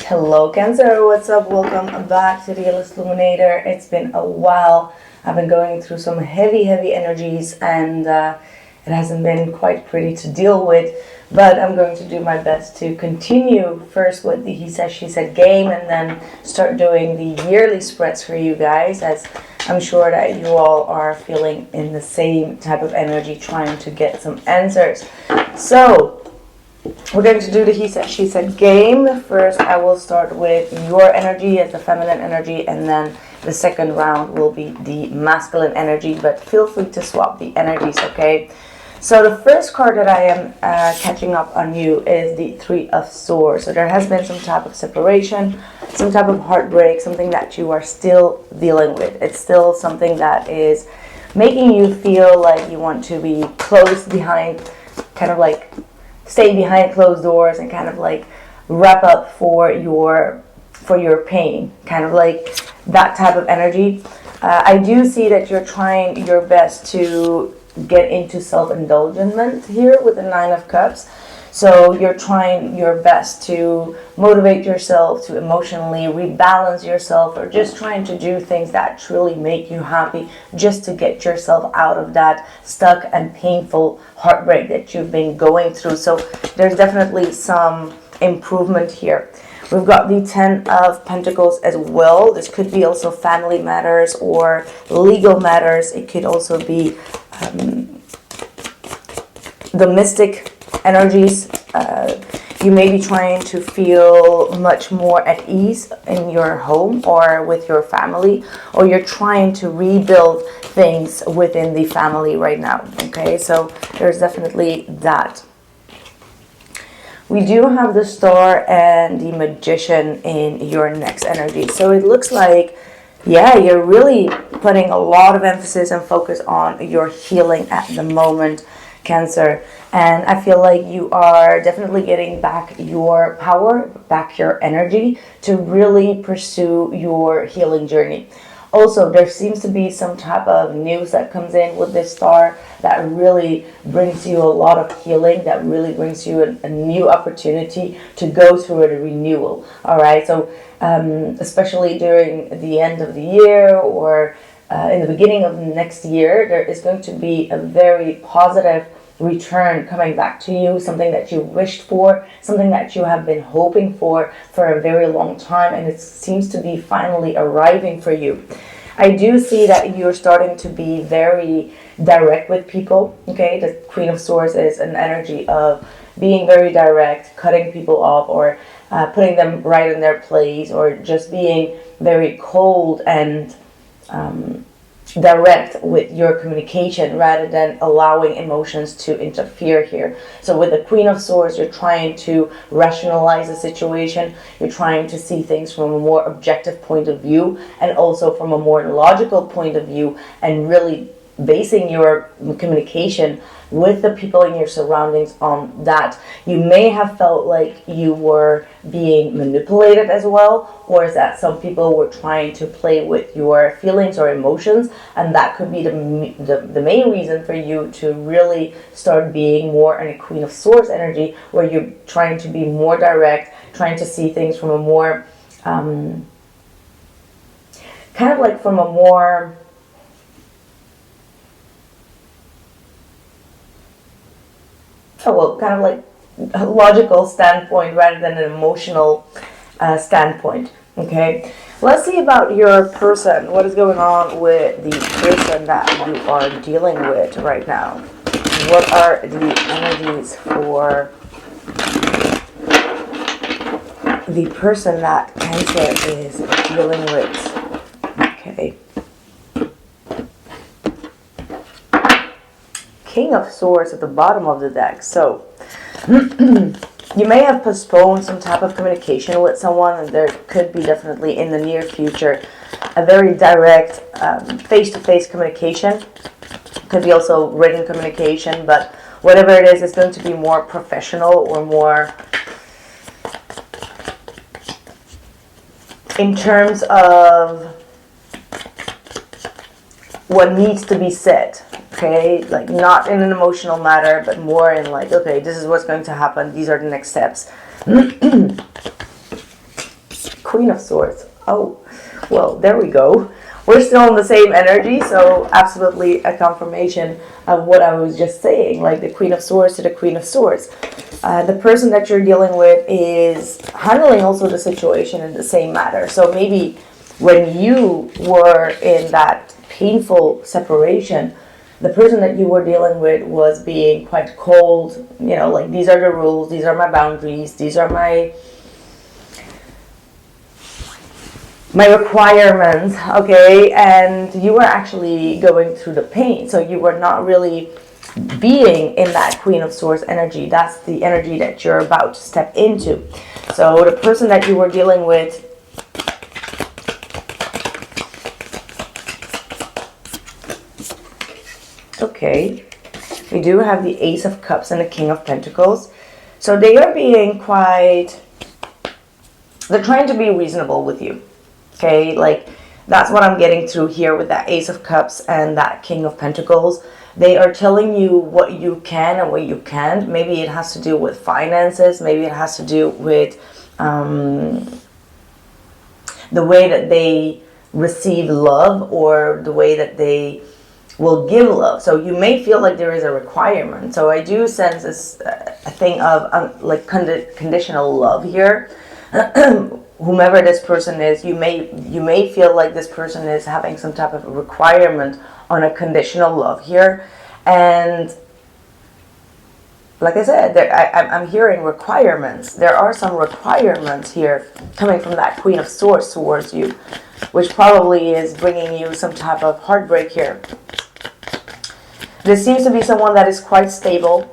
Hello Cancer, what's up? Welcome back to the Illest Luminator. It's been a while. I've been going through some heavy energies and it hasn't been quite pretty to deal with, but I'm going to do my best to continue first with the he said she said game and then start doing the yearly spreads for you guys, as I'm sure that you all are feeling in the same type of energy, trying to get some answers. So we're going to do the he said she said game. First I will start with your energy as the feminine energy, and then the second round will be the masculine energy, but feel free to swap the energies, okay? So the first card that I am catching up on you is the Three of Swords. So there has been some type of separation, some type of heartbreak, something that you are still dealing with. It's still something that is making you feel like you want to be closed behind, kind of like stay behind closed doors and kind of like wrap up for your pain, kind of like that type of energy. I do see that you're trying your best to get into self-indulgence here with the Nine of Cups. So you're trying your best to motivate yourself, to emotionally rebalance yourself, or just trying to do things that truly make you happy, just to get yourself out of that stuck and painful heartbreak that you've been going through. So there's definitely some improvement here. We've got the Ten of Pentacles as well. This could be also family matters or legal matters. It could also be the mystic energies. You may be trying to feel much more at ease in your home or with your family, or you're trying to rebuild things within the family right now. Okay, so there's definitely that. We do have the Star and the Magician in your next energy. So it looks like, yeah, you're really putting a lot of emphasis and focus on your healing at the moment, Cancer. And I feel like you are definitely getting back your power, back your energy to really pursue your healing journey. Also, there seems to be some type of news that comes in with this Star that really brings you a lot of healing, that really brings you a new opportunity to go through a renewal. All right, so especially during the end of the year or in the beginning of next year, there is going to be a very positive return coming back to you, something that you wished for, something that you have been hoping for a very long time, and it seems to be finally arriving for you. I do see that you're starting to be very direct with people, okay? The Queen of Swords is an energy of being very direct, cutting people off, or putting them right in their place, or just being very cold and direct with your communication rather than allowing emotions to interfere here. So with the Queen of Swords, you're trying to rationalize the situation, you're trying to see things from a more objective point of view and also from a more logical point of view, and really basing your communication with the people in your surroundings on that. You may have felt like you were being manipulated as well, or is that some people were trying to play with your feelings or emotions, and that could be the main reason for you to really start being more in a Queen of Swords energy, where you're trying to be more direct, trying to see things from a more kind of like from a more kind of like a logical standpoint rather than an emotional standpoint. Okay, let's see about your person. What is going on with the person that you are dealing with right now? What are the energies for the person that Cancer is dealing with? Okay. King of Swords at the bottom of the deck. So you may have postponed some type of communication with someone, and there could be definitely in the near future a very direct face-to-face communication. Could be also written communication, but whatever it is, it's going to be more professional or more in terms of what needs to be said. Okay, like not in an emotional matter, but more in like, okay, this is what's going to happen. These are the next steps. Queen of Swords. Oh, well, there we go. We're still in the same energy, so absolutely a confirmation of what I was just saying, like the Queen of Swords to the Queen of Swords. The person that you're dealing with is handling also the situation in the same matter. So maybe when you were in that painful separation, the person that you were dealing with was being quite cold, you know, like these are the rules, these are my boundaries, these are my requirements, okay, and you were actually going through the pain, so you were not really being in that Queen of Swords energy. That's the energy that you're about to step into. So the person that you were dealing with, okay, we do have the Ace of Cups and the King of Pentacles. So they are being quite, they're trying to be reasonable with you. Okay, like that's what I'm getting through here with that Ace of Cups and that King of Pentacles. They are telling you what you can and what you can't. Maybe it has to do with finances. Maybe it has to do with the way that they receive love or the way that they will give love. So you may feel like there is a requirement. So I do sense this a thing of like conditional love here. Whomever this person is, you may feel like this person is having some type of requirement on a conditional love here. And like I said, I'm hearing requirements. There are some requirements here coming from that Queen of Swords towards you, which probably is bringing you some type of heartbreak here. This seems to be someone that is quite stable.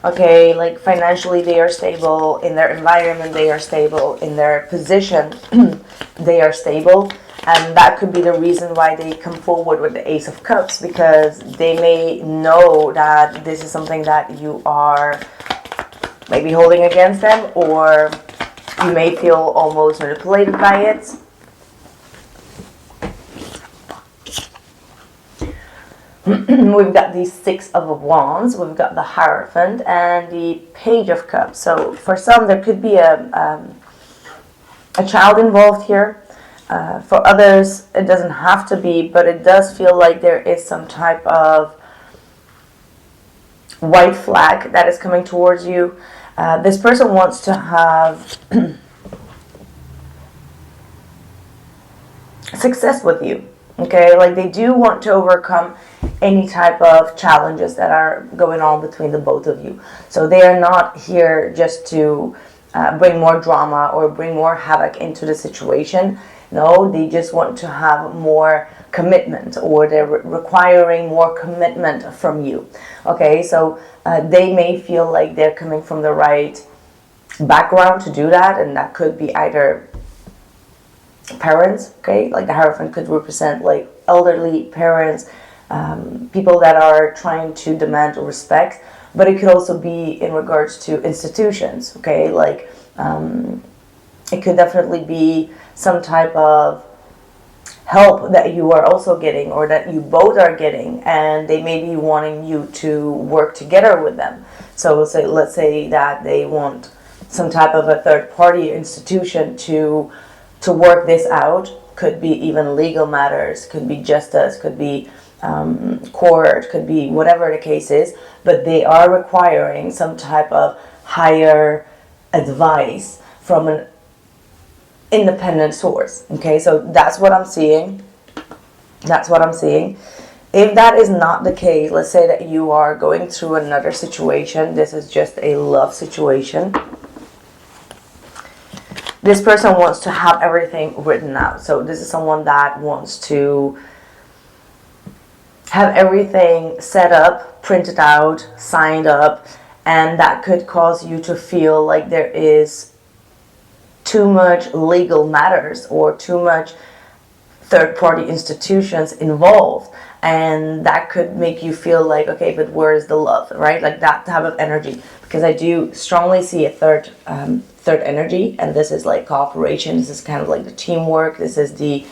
Okay, like financially they are stable, in their environment they are stable, in their position they are stable, and that could be the reason why they come forward with the Ace of Cups, because they may know that this is something that you are maybe holding against them, or you may feel almost manipulated by it. We've got the Six of Wands, we've got the Hierophant, and the Page of Cups. So for some, there could be a child involved here. For others, it doesn't have to be, but it does feel like there is some type of white flag that is coming towards you. This person wants to have success with you. Okay, like they do want to overcome any type of challenges that are going on between the both of you. So they are not here just to bring more drama or bring more havoc into the situation. No, they just want to have more commitment, or they're requiring more commitment from you. Okay, so they may feel like they're coming from the right background to do that, and that could be either parents, okay, like the Hierophant could represent like elderly parents, people that are trying to demand respect, but it could also be in regards to institutions, okay, like it could definitely be some type of help that you are also getting, or that you both are getting, and they may be wanting you to work together with them. So let's say that they want some type of a third party institution to work this out. Could be even legal matters, could be justice, could be court, could be whatever the case is, but they are requiring some type of higher advice from an independent source. Okay, so that's what I'm seeing. That's what I'm seeing. If that is not the case, let's say that you are going through another situation, this is just a love situation. This person wants to have everything written out. So this is someone that wants to have everything set up, printed out, signed up, and that could cause you to feel like there is too much legal matters or too much third-party institutions involved, and that could make you feel like, okay, but where is the love, right? Like that type of energy, because I do strongly see a third energy, and this is like cooperation. This is kind of like the teamwork. This is the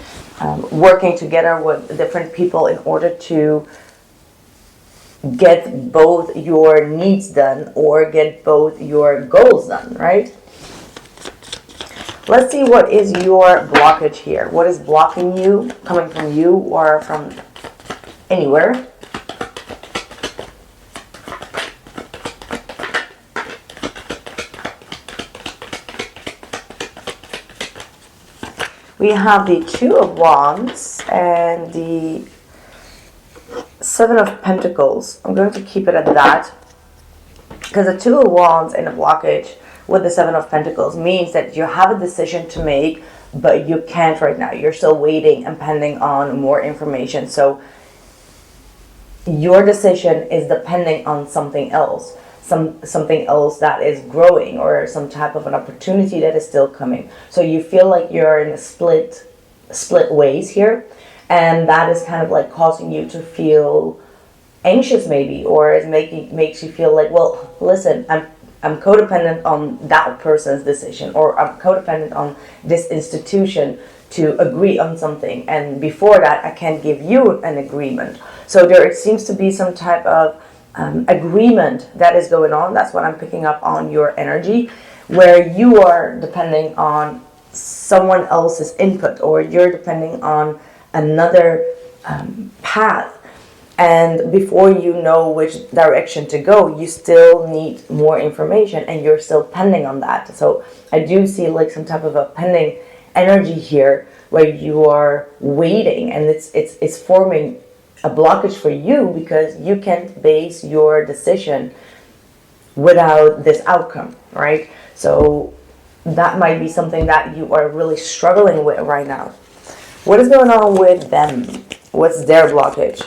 working together with different people in order to get both your needs done or get both your goals done, right? Let's see what is your blockage here. What is blocking you, coming from you or from anywhere? We have the Two of Wands and the Seven of Pentacles. I'm going to keep it at that, because the Two of Wands and a blockage with the Seven of Pentacles means that you have a decision to make, but you can't right now. You're still waiting and pending on more information. So your decision is depending on something else. Something else that is growing, or some type of an opportunity that is still coming. So you feel like you're in a split ways here, and that is kind of like causing you to feel anxious maybe, or it makes you feel like, well, listen, I'm codependent on that person's decision, or I'm codependent on this institution to agree on something, and before that I can't give you an agreement. So there seems to be some type of agreement that is going on. That's what I'm picking up on your energy, where you are depending on someone else's input, or you're depending on another path, and before you know which direction to go, you still need more information, and you're still pending on that. So I do see like some type of a pending energy here, where you are waiting, and it's forming a blockage for you, because you can't base your decision without this outcome, right? So that might be something that you are really struggling with right now. What is going on with them? What's their blockage?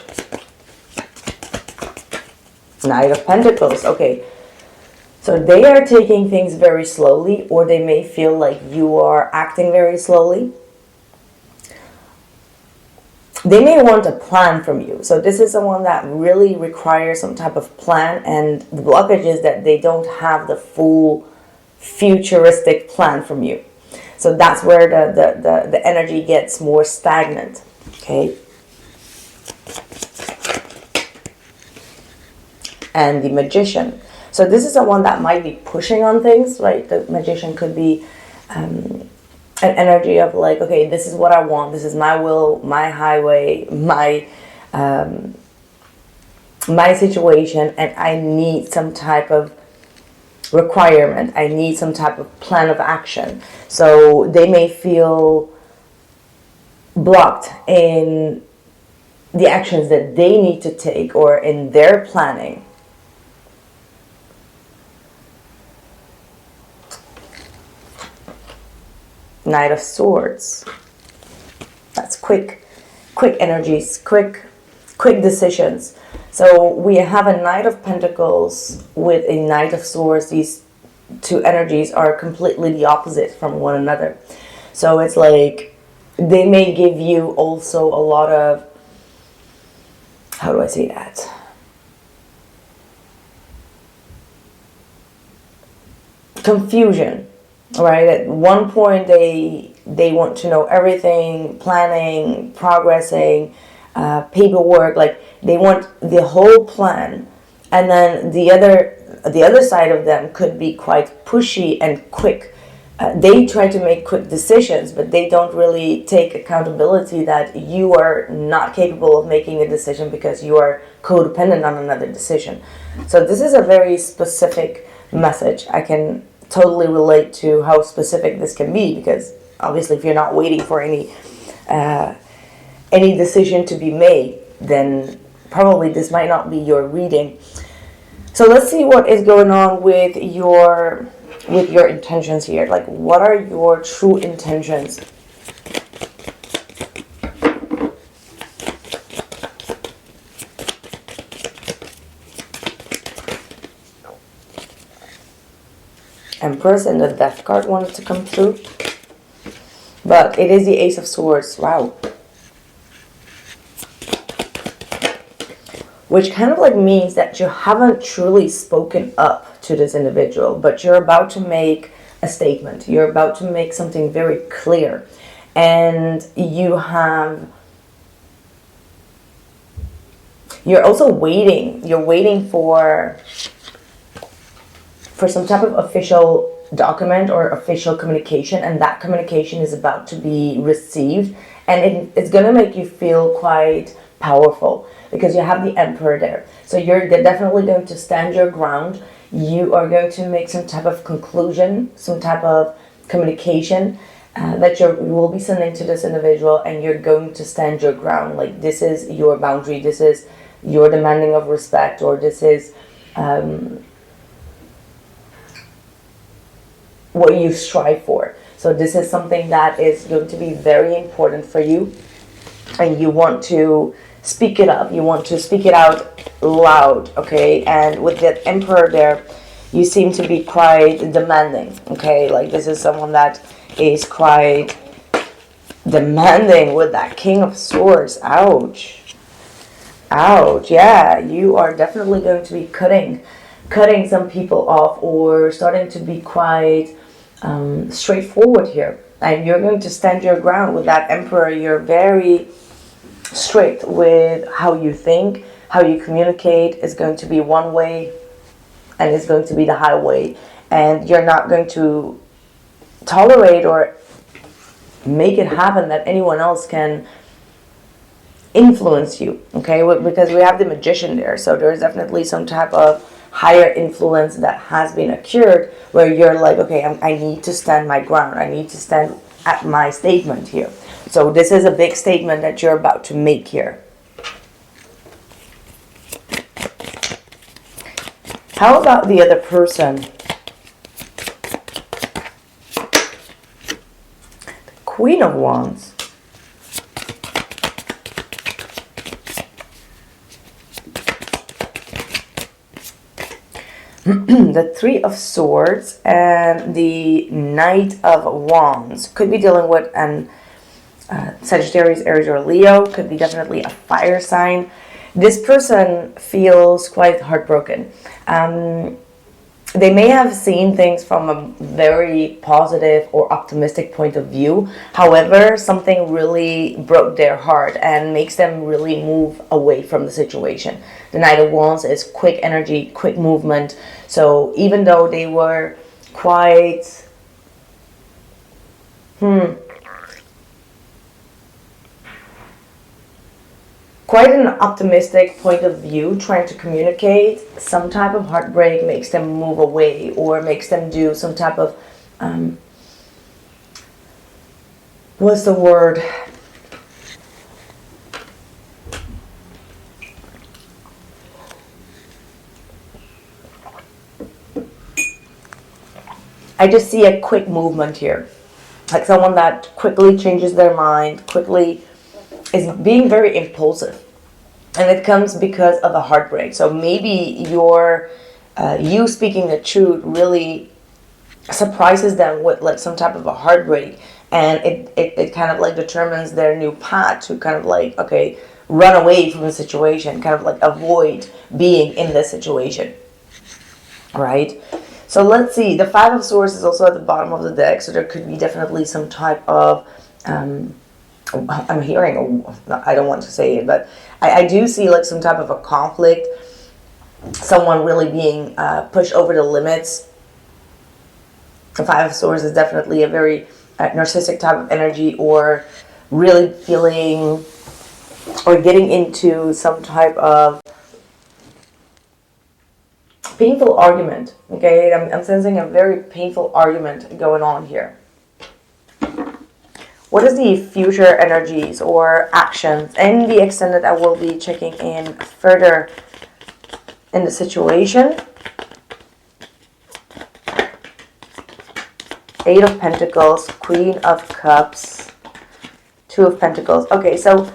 Knight of Pentacles. Okay, so they are taking things very slowly, or they may feel like you are acting very slowly. They may want a plan from you. So this is someone that really requires some type of plan, and the blockage is that they don't have the full futuristic plan from you. So that's where the energy gets more stagnant. Okay. And the Magician. So this is someone that might be pushing on things, right? The Magician could be an energy of like, okay, this is what I want, this is my will, my highway, my situation, and I need some type of requirement, I need some type of plan of action. So they may feel blocked in the actions that they need to take, or in their planning. Knight of Swords. That's quick energies, quick decisions. So we have a Knight of Pentacles with a Knight of Swords. These two energies are completely the opposite from one another. So it's like they may give you also a lot of, how do I say that? Confusion. Right, at one point they want to know everything, planning, progressing, paperwork, like they want the whole plan. And then the other side of them could be quite pushy and quick. They try to make quick decisions, but they don't really take accountability that you are not capable of making a decision because you are codependent on another decision. So this is a very specific message. I can totally relate to how specific this can be, because obviously if you're not waiting for any decision to be made, then probably this might not be your reading. So let's see what is going on with your intentions here. Like, what are your true intentions? Empress and the Death card wanted to come through, but it is the Ace of Swords. Wow. Which kind of like means that you haven't truly spoken up to this individual, but you're about to make a statement. You're about to make something very clear, and you're also waiting. You're waiting for some type of official document or official communication, and that communication is about to be received, and it's going to make you feel quite powerful because you have the Emperor there. So you're definitely going to stand your ground. You are going to make some type of conclusion, some type of communication that you will be sending to this individual, and you're going to stand your ground. Like, this is your boundary, this is your demanding of respect, or this is what you strive for. So this is something that is going to be very important for you, and you want to speak it up, you want to speak it out loud, okay? And with that Emperor there, you seem to be quite demanding, okay? Like, this is someone that is quite demanding with that King of Swords. Ouch. Ouch. Yeah, you are definitely going to be cutting some people off, or starting to be quite straightforward here. And you're going to stand your ground with that Emperor. You're very strict with how you think, how you communicate. Is going to be one way, and it's going to be the highway. And you're not going to tolerate or make it happen that anyone else can influence you, okay? Because we have the Magician there, so there's definitely some type of higher influence that has been occurred where you're like, okay, I need to stand my ground, I need to stand at my statement here. So this is a big statement that you're about to make here. How about the other person? Queen of Wands. The Three of Swords and the Knight of Wands. Could be dealing with an Sagittarius, Aries, or Leo. Could be definitely a fire sign. This person feels quite heartbroken. They may have seen things from a very positive or optimistic point of view. However, something really broke their heart and makes them really move away from the situation. The Knight of Wands is quick energy, quick movement. So even though they were quite an optimistic point of view, trying to communicate, some type of heartbreak makes them move away, or makes them do some type of what's the word? I just see a quick movement here, like someone that quickly changes their mind, quickly is being very impulsive, and it comes because of a heartbreak. So maybe you speaking the truth really surprises them with like some type of a heartbreak, and it kind of like determines their new path to kind of like, okay, run away from the situation, kind of like avoid being in this situation, right? So let's see, the Five of Swords is also at the bottom of the deck, so there could be definitely some type of I'm hearing, I don't want to say it, but I do see like some type of a conflict, someone really being pushed over the limits. The Five of Swords is definitely a very narcissistic type of energy, or really feeling or getting into some type of painful argument, okay? I'm sensing a very painful argument going on here. What is the future energies or actions and the extent that I will be checking in further in the situation? Eight of Pentacles, Queen of Cups, Two of Pentacles. Okay, so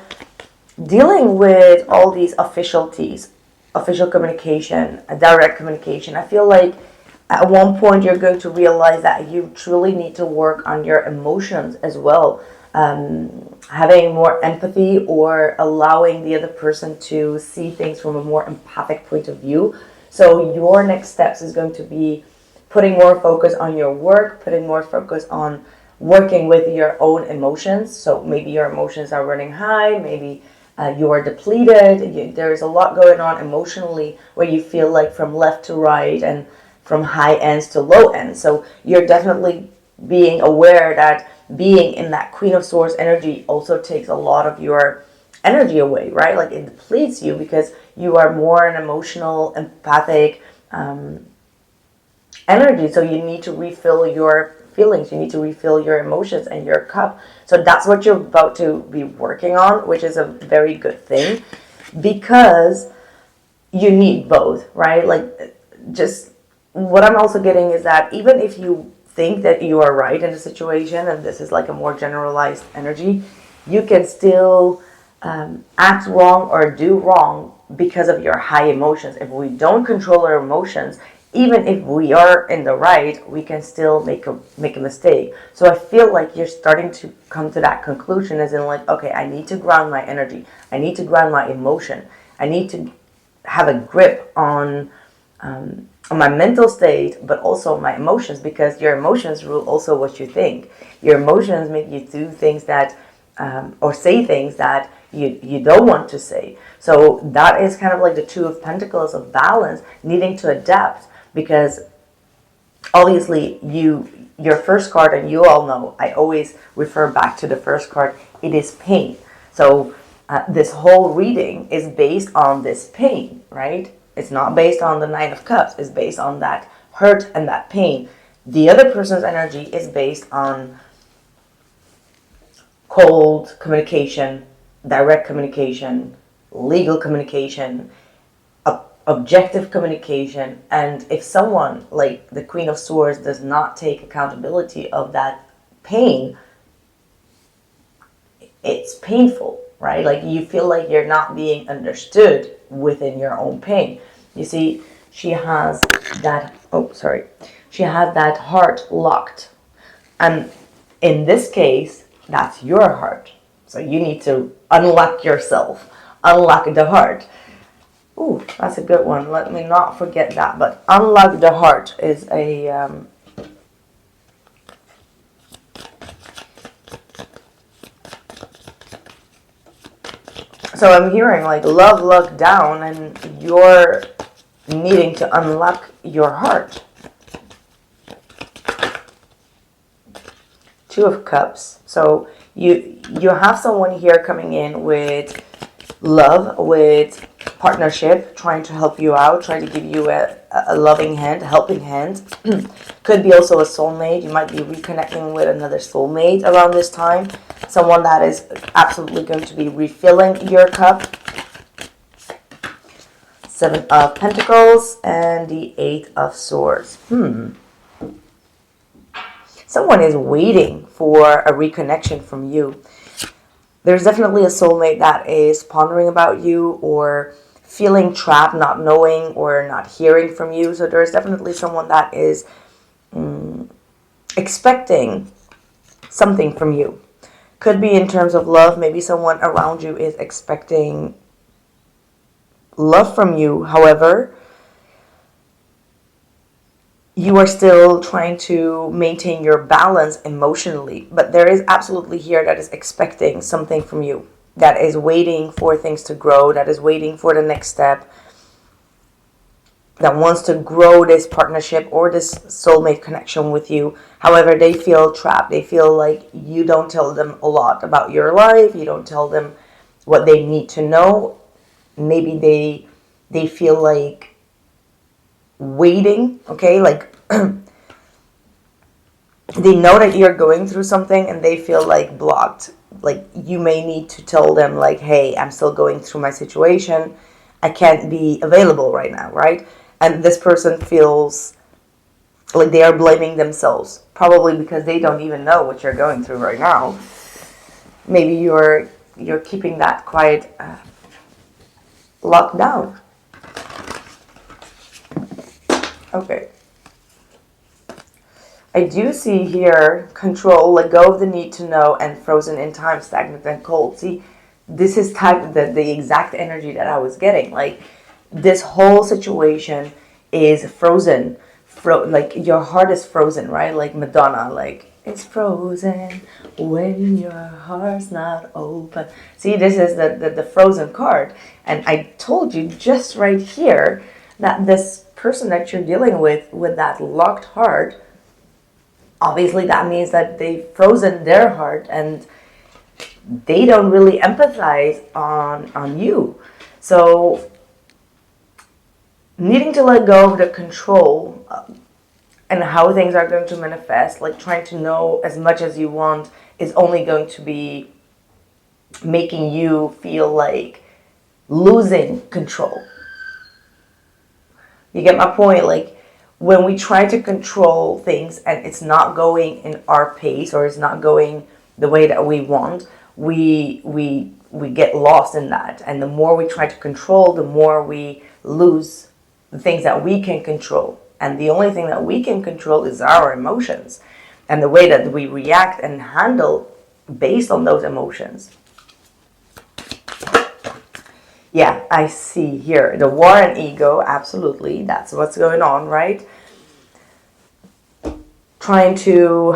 dealing with all these officialties, official communication, direct communication, I feel like at one point you're going to realize that you truly need to work on your emotions as well. Having more empathy, or allowing the other person to see things from a more empathic point of view. So your next steps is going to be putting more focus on your work, putting more focus on working with your own emotions. So maybe your emotions are running high, maybe you are depleted. There's a lot going on emotionally where you feel like from left to right, and from high ends to low ends. So you're definitely being aware that being in that Queen of Swords energy also takes a lot of your energy away, right? Like it depletes you because you are more an emotional, empathic energy. So you need to refill your feelings, you need to refill your emotions and your cup. So that's what you're about to be working on, which is a very good thing, because you need both, right? Like, just what I'm also getting is that even if you think that you are right in a situation, and this is like a more generalized energy, you can still act wrong or do wrong because of your high emotions. If we don't control our emotions, even if we are in the right, we can still make a mistake. So I feel like you're starting to come to that conclusion, as in like, okay, I need to ground my energy, I need to ground my emotion, I need to have a grip on my mental state, but also my emotions, because your emotions rule also what you think. Your emotions make you do things that or say things that you don't want to say. So that is kind of like the Two of Pentacles of balance, needing to adapt, because obviously your first card, and you all know I always refer back to the first card, it is pain. So this whole reading is based on this pain, right? It's not based on the Nine of Cups. It's based on that hurt and that pain. The other person's energy is based on cold communication, direct communication, legal communication, objective communication. And if someone like the Queen of Swords does not take accountability of that pain, it's painful, right? Like you feel like you're not being understood within your own pain. You see, she has that, she has that heart locked. And in this case, that's your heart. So you need to unlock yourself, unlock the heart. Ooh, that's a good one. Let me not forget that. But unlock the heart is a so I'm hearing like love locked down, and you're needing to unlock your heart. Two of Cups. So you have someone here coming in with love, with partnership, trying to help you out, trying to give you a loving hand, a helping hand. Could be also a soulmate. You might be reconnecting with another soulmate around this time. Someone that is absolutely going to be refilling your cup. Seven of Pentacles and the Eight of Swords. Someone is waiting for a reconnection from you. There's definitely a soulmate that is pondering about you, or feeling trapped, not knowing or not hearing from you. So there's definitely someone that is expecting something from you. Could be in terms of love. Maybe someone around you is expecting love from you. However, you are still trying to maintain your balance emotionally. But there is absolutely here that is expecting something from you, that is waiting for things to grow, that is waiting for the next step, that wants to grow this partnership or this soulmate connection with you. However, they feel trapped. They feel like you don't tell them a lot about your life. You don't tell them what they need to know. Maybe they feel like waiting, okay? Like they know that you're going through something and they feel like blocked. Like you may need to tell them like, hey, I'm still going through my situation. I can't be available right now, right? And this person feels like they are blaming themselves, probably because they don't even know what you're going through right now. Maybe you're keeping that quite locked down. Okay. I do see here control, let go of the need to know, and frozen in time, stagnant and cold. See, this is the exact energy that I was getting. Like this whole situation is frozen. Like your heart is frozen, right? Like Madonna, like it's frozen when your heart's not open. See, this is the frozen card. And I told you just right here that this person that you're dealing with that locked heart, obviously that means that they've frozen their heart and they don't really empathize on you. So needing to let go of the control and how things are going to manifest, like trying to know as much as you want, is only going to be making you feel like losing control. You get my point? Like, when we try to control things and it's not going in our pace, or it's not going the way that we want, we get lost in that. And the more we try to control, the more we lose the things that we can control. And the only thing that we can control is our emotions and the way that we react and handle based on those emotions. Yeah, I see here the war and ego. Absolutely, that's what's going on, right? Trying to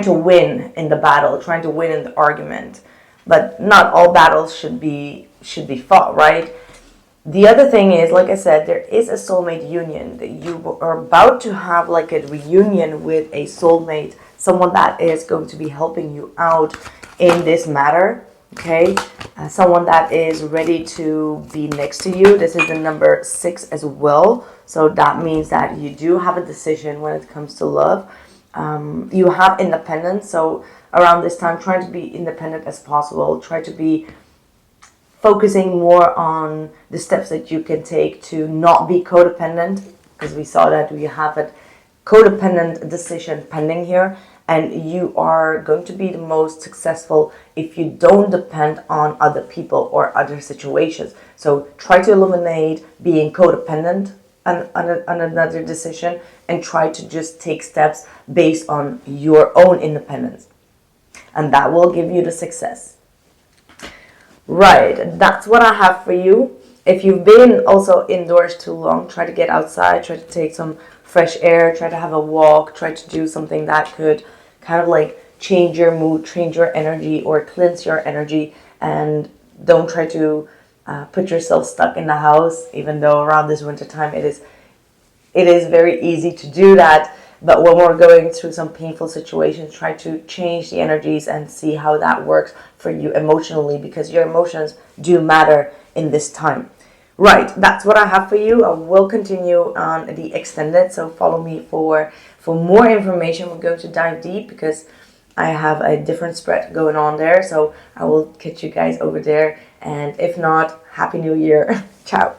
win in the battle, trying to win in the argument, but not all battles should be fought, right? The other thing is, like I said, there is a soulmate union that you are about to have, like a reunion with a soulmate, someone that is going to be helping you out in this matter. Okay, someone that is ready to be next to you. This is the number 6 as well. So that means that you do have a decision when it comes to love. You have independence. So around this time, try to be independent as possible. Try to be focusing more on the steps that you can take to not be codependent, because we saw that we have a codependent decision pending here. And you are going to be the most successful if you don't depend on other people or other situations. So try to eliminate being codependent on another decision and try to just take steps based on your own independence. And that will give you the success. Right, that's what I have for you. If you've been also indoors too long, try to get outside, try to take some fresh air, try to have a walk, try to do something that could kind of like change your mood, change your energy, or cleanse your energy. And don't try to put yourself stuck in the house, even though around this winter time it is very easy to do that. But when we're going through some painful situations, try to change the energies and see how that works for you emotionally, because your emotions do matter in this time. Right, that's what I have for you. I will continue on the extended, so follow me for more information. We're going to dive deep because I have a different spread going on there. So I will catch you guys over there. And if not, Happy New Year. Ciao.